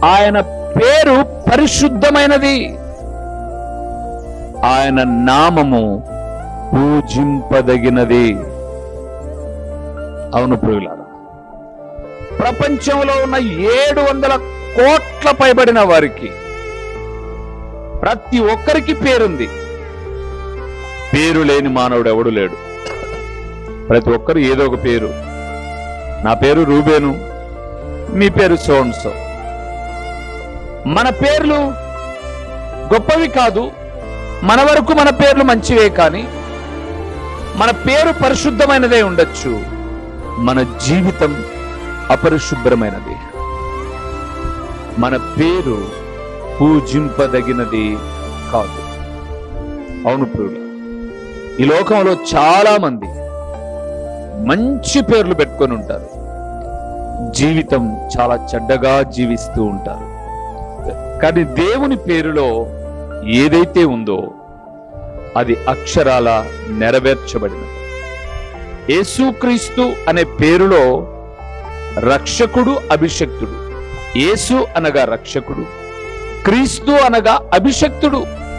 ఆయన పేరు పరిశుద్ధమైనది, ఆయన నామము పూజింపదగినది. అవును ప్రియులారా, ప్రపంచంలో ఉన్న 700 కోట్ల పైబడిన వారికి ప్రతి ఒక్కరికి పేరుంది. పేరు లేని మానవుడు ఎవడు లేడు. ప్రతి ఒక్కరు ఏదో ఒక పేరు. నా పేరు రూబేను, మీ పేరు సోన్సో. మన పేర్లు గొప్పవి కాదు, మన వరకు మన పేర్లు మంచివే, కానీ మన పేరు పరిశుద్ధమైనదే ఉండొచ్చు, మన జీవితం అపరిశుభ్రమైనది. మన పేరు పూజింపదగినది కాదు. అవును ప్రియులు, ఈ లోకంలో చాలా మంది మంచి పేర్లు పెట్టుకొని ఉంటారు, జీవితం చాలా చెడ్డగా జీవిస్తూ ఉంటారు. కానీ దేవుని పేరులో ఏదైతే ఉందో అది అక్షరాల నెరవేర్చబడినది. యేసుక్రీస్తు అనే పేరులో రక్షకుడు, అభిషక్తుడు. యేసు అనగా రక్షకుడు, క్రీస్తు అనగా అభిషక్తుడు.